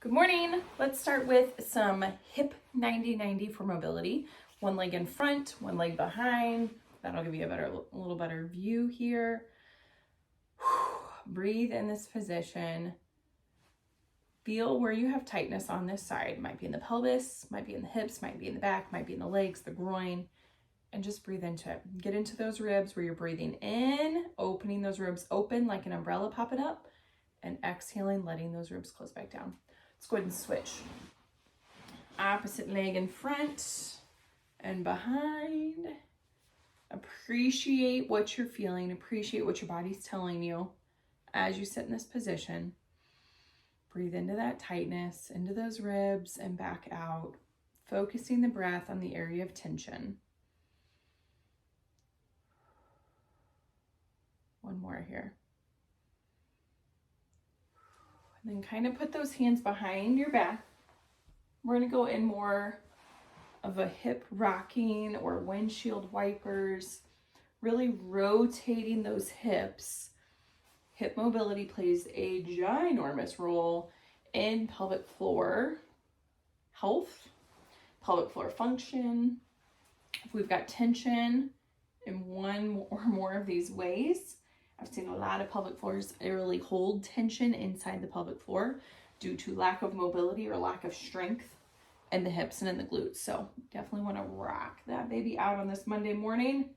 Good morning. Let's start with some hip 90-90 for mobility. One leg in front, one leg behind. That'll give you a little better view here. Breathe in this position. Feel where you have tightness on this side. Might be in the pelvis, might be in the hips, might be in the back, might be in the legs, the groin, and just breathe into it. Get into those ribs where you're breathing in, opening those ribs open like an umbrella popping up, and exhaling, letting those ribs close back down. Let's go ahead and switch. Opposite leg in front and behind. Appreciate what you're feeling. Appreciate what your body's telling you as you sit in this position. Breathe into that tightness, into those ribs, and back out. Focusing the breath on the area of tension. One more here. And then kind of put those hands behind your back. We're going to go in more of a hip rocking or windshield wipers, really rotating those hips. Hip mobility plays a ginormous role in pelvic floor health, pelvic floor function. If we've got tension in one or more of these ways, I've seen a lot of pelvic floors really hold tension inside the pelvic floor due to lack of mobility or lack of strength in the hips and in the glutes. So definitely want to rock that baby out on this Monday morning.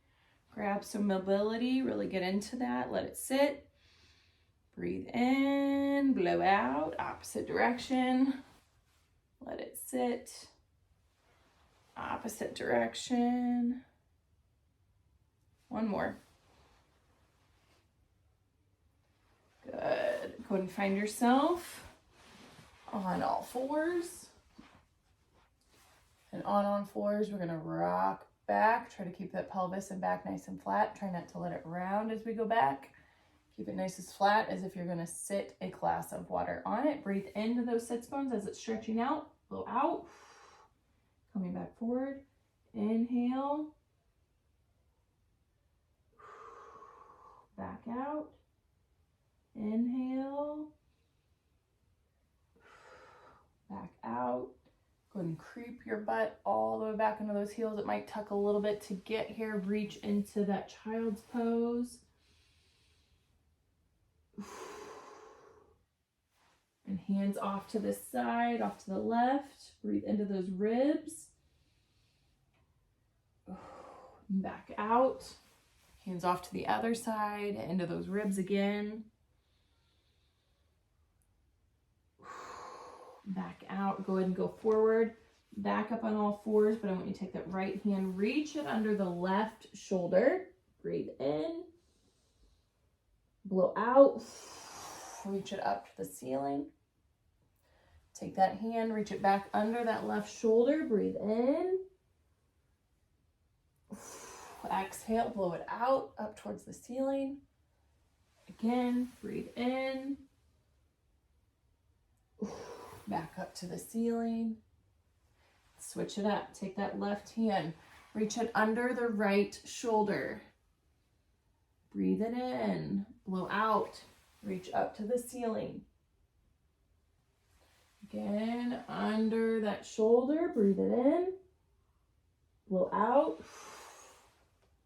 Grab some mobility, really get into that. Let it sit. Breathe in, blow out, opposite direction. Let it sit. Opposite direction. One more. Good. Go ahead and find yourself on all fours. And on all fours, we're going to rock back. Try to keep that pelvis and back nice and flat. Try not to let it round as we go back. Keep it nice as flat as if you're going to sit a glass of water on it. Breathe into those sits bones as it's stretching out. Blow out. Coming back forward. Inhale. Back out. Inhale, back out. Go ahead and creep your butt all the way back into those heels. It might tuck a little bit to get here. Reach into that child's pose. And hands off to this side, off to the left. Breathe into those ribs. Back out. Hands off to the other side, into those ribs again. Back out, go ahead and go forward, back up on all fours, but I want you to take that right hand, reach it under the left shoulder, breathe in, blow out, reach it up to the ceiling, take that hand, reach it back under that left shoulder, breathe in, exhale, blow it out, up towards the ceiling, again, breathe in, back up to the ceiling. Switch it up. Take that left hand. Reach it under the right shoulder. Breathe it in. Blow out. Reach up to the ceiling. Again, under that shoulder. Breathe it in. Blow out.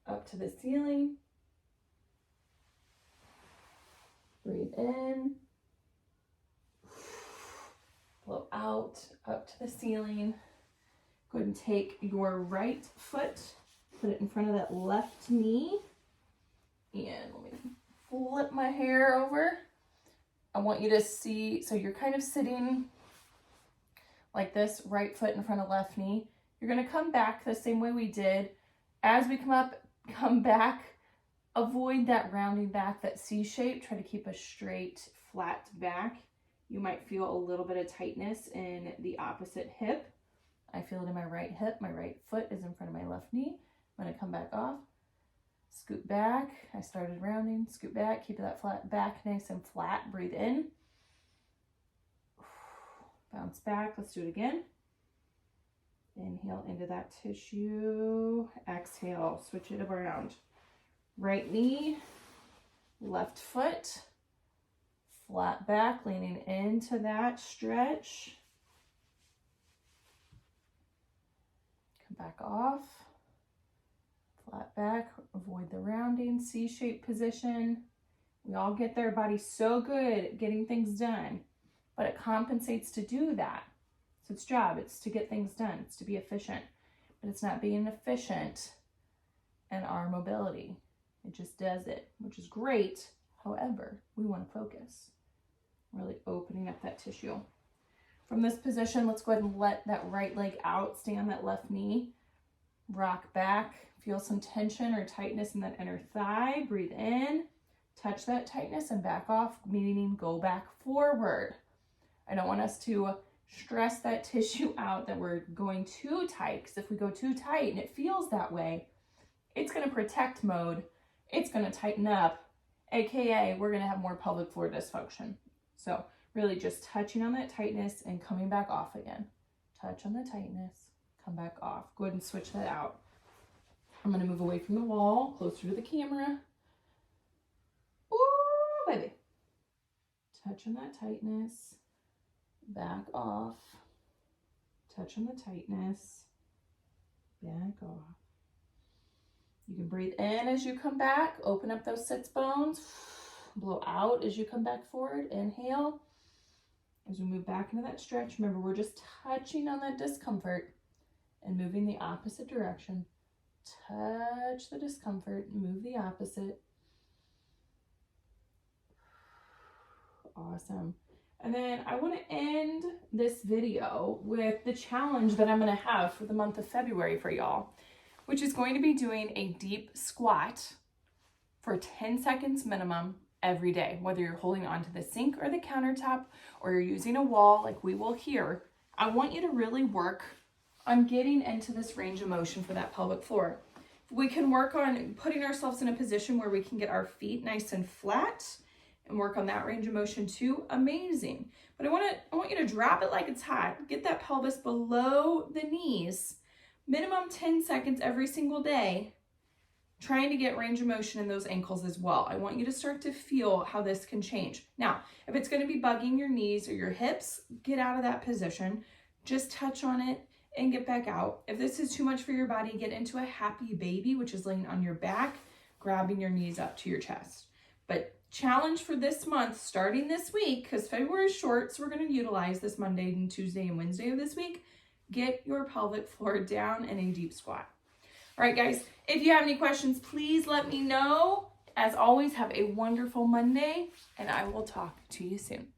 Up to the ceiling. Breathe in. Blow out, up to the ceiling. Go ahead and take your right foot, put it in front of that left knee. And let me flip my hair over. I want you to see, so you're kind of sitting like this, right foot in front of left knee. You're gonna come back the same way we did. As we come up, come back. Avoid that rounding back, that C shape. Try to keep a straight, flat back. You might feel a little bit of tightness in the opposite hip. I feel it in my right hip. My right foot is in front of my left knee. I'm going to come back off. Scoot back. I started rounding. Scoot back. Keep that flat back nice and flat. Breathe in. Bounce back. Let's do it again. Inhale into that tissue. Exhale. Switch it around. Right knee. Left foot. Flat back, leaning into that stretch. Come back off. Flat back, avoid the rounding, C-shaped position. We all get there. Body's so good at getting things done, but it compensates to do that. It's its job. It's to get things done. It's to be efficient, but it's not being efficient in our mobility. It just does it, which is great. However, we want to focus, really opening up that tissue. From this position, let's go ahead and let that right leg out, stay on that left knee, rock back, feel some tension or tightness in that inner thigh, breathe in, touch that tightness and back off, meaning go back forward. I don't want us to stress that tissue out that we're going too tight, because if we go too tight and it feels that way, it's going to protect mode, it's going to tighten up, aka we're going to have more pelvic floor dysfunction. So really just touching on that tightness and coming back off again. Touch on the tightness, come back off. Go ahead and switch that out. I'm going to move away from the wall, closer to the camera. Ooh, baby. Touch on that tightness, back off. Touch on the tightness, back off. You can breathe in as you come back, open up those sits bones, blow out as you come back forward, inhale. As we move back into that stretch, remember we're just touching on that discomfort and moving the opposite direction. Touch the discomfort, move the opposite. Awesome. And then I want to end this video with the challenge that I'm going to have for the month of February for y'all, which is going to be doing a deep squat for 10 seconds minimum every day, whether you're holding onto the sink or the countertop or you're using a wall like we will here. I want you to really work on getting into this range of motion for that pelvic floor. We can work on putting ourselves in a position where we can get our feet nice and flat and work on that range of motion too. Amazing. But I want you to drop it like it's hot. Get that pelvis below the knees. Minimum 10 seconds every single day, trying to get range of motion in those ankles as well. I want you to start to feel how this can change. Now, if it's going to be bugging your knees or your hips, get out of that position. Just touch on it and get back out. If this is too much for your body, get into a happy baby, which is laying on your back, grabbing your knees up to your chest. But challenge for this month, starting this week, because February is short, so we're going to utilize this Monday and Tuesday and Wednesday of this week. Get your pelvic floor down in a deep squat. All right, guys, if you have any questions, please let me know. As always, have a wonderful Monday, and I will talk to you soon.